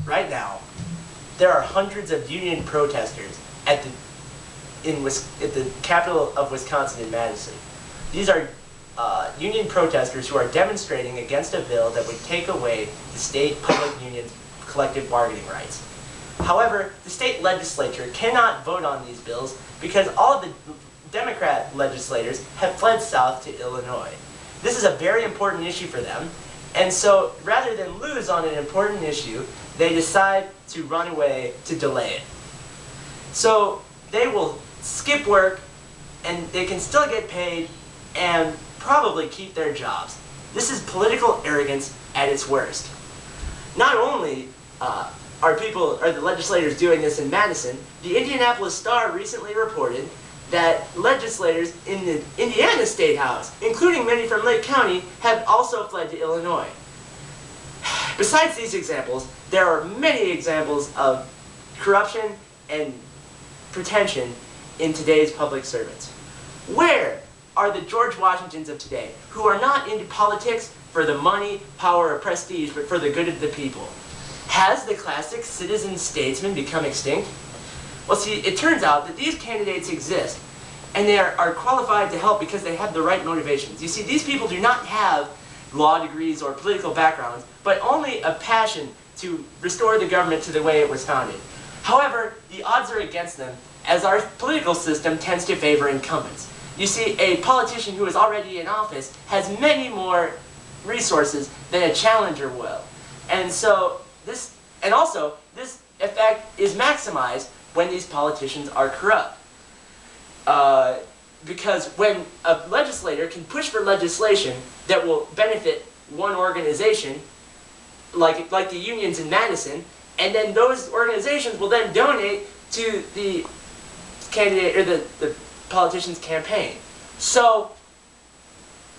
right now, there are hundreds of union protesters at the capital of Wisconsin in Madison. These are union protesters who are demonstrating against a bill that would take away the state public union's collective bargaining rights. However, the state legislature cannot vote on these bills because all of the Democrat legislators have fled south to Illinois. This is a very important issue for them, and so rather than lose on an important issue, they decide to run away to delay it. So they will skip work, and they can still get paid and probably keep their jobs. This is political arrogance at its worst. Not only are the legislators doing this in Madison, the Indianapolis Star recently reported that legislators in the Indiana State House, including many from Lake County, have also fled to Illinois. Besides these examples, there are many examples of corruption and pretension in today's public servants. Where are the George Washingtons of today, who are not into politics for the money, power, or prestige, but for the good of the people? Has the classic citizen statesman become extinct? Well, see, it turns out that these candidates exist, and they are qualified to help because they have the right motivations. You see, these people do not have law degrees or political backgrounds, but only a passion to restore the government to the way it was founded. However, the odds are against them, as our political system tends to favor incumbents. You see, a politician who is already in office has many more resources than a challenger will. And so this effect is maximized when these politicians are corrupt. Because when a legislator can push for legislation that will benefit one organization, like the unions in Madison, and then those organizations will then donate to the candidate or the politician's campaign. So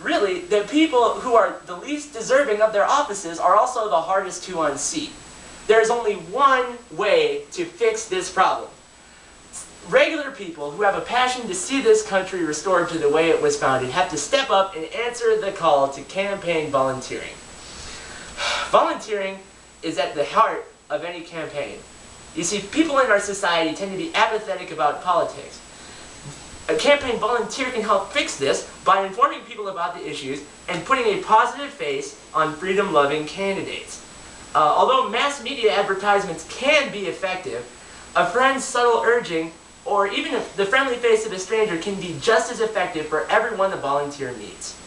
really, the people who are the least deserving of their offices are also the hardest to unseat. There's only one way to fix this problem. Regular people who have a passion to see this country restored to the way it was founded have to step up and answer the call to campaign volunteering. Volunteering is at the heart of any campaign. You see, people in our society tend to be apathetic about politics. A campaign volunteer can help fix this by informing people about the issues and putting a positive face on freedom-loving candidates. Although mass media advertisements can be effective, a friend's subtle urging or even the friendly face of a stranger can be just as effective for everyone the volunteer meets.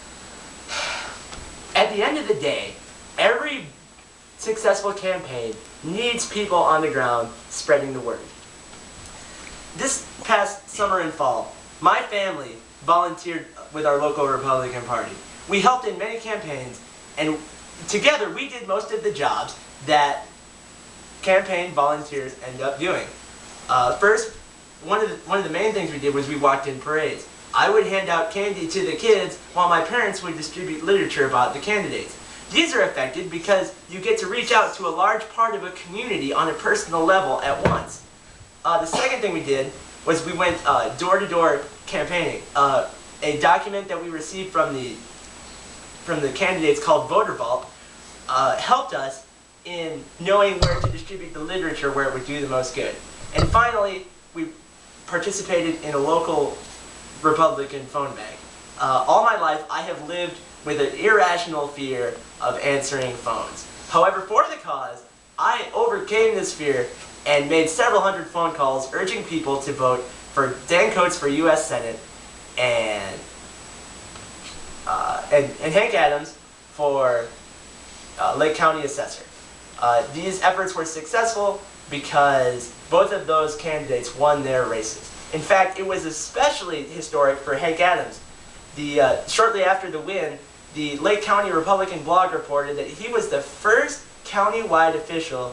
At the end of the day, every successful campaign needs people on the ground spreading the word. This past summer and fall, my family volunteered with our local Republican Party. We helped in many campaigns, and together we did most of the jobs that campaign volunteers end up doing. First, one of the main things we did was we walked in parades. I would hand out candy to the kids while my parents would distribute literature about the candidates. These are effective because you get to reach out to a large part of a community on a personal level at once. The second thing we did was we went door-to-door campaigning. A document that we received from the candidates called Voter Vault helped us in knowing where to distribute the literature where it would do the most good. And finally, we participated in a local Republican phone bank. All my life, I have lived with an irrational fear of answering phones. However, for the cause, I overcame this fear and made several hundred phone calls urging people to vote for Dan Coates for U.S. Senate and Hank Adams for Lake County Assessor. These efforts were successful because both of those candidates won their races. In fact, it was especially historic for Hank Adams. Shortly after the win, the Lake County Republican blog reported that he was the first county-wide official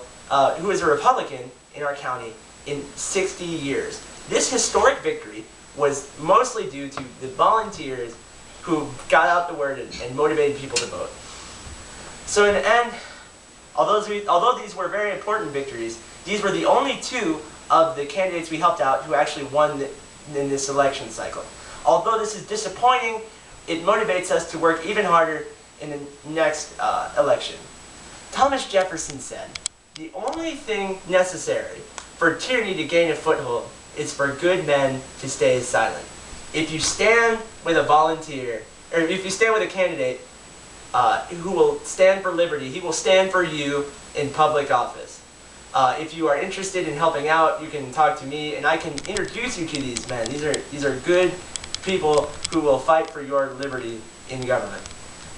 who was a Republican in our county in 60 years. This historic victory was mostly due to the volunteers who got out the word and motivated people to vote. So in the end, although these were very important victories, these were the only two of the candidates we helped out who actually won in this election cycle. Although this is disappointing, it motivates us to work even harder in the next election. Thomas Jefferson said, The only thing necessary for tyranny to gain a foothold is for good men to stay silent. If you stand with a volunteer, or if you stand with a candidate who will stand for liberty, he will stand for you in public office. If you are interested in helping out, you can talk to me, and I can introduce you to these men. These are good people who will fight for your liberty in government.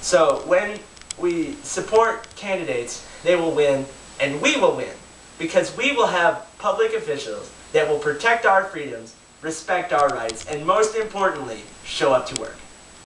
So when we support candidates, they will win, and we will win, because we will have public officials that will protect our freedoms, respect our rights, and most importantly, show up to work.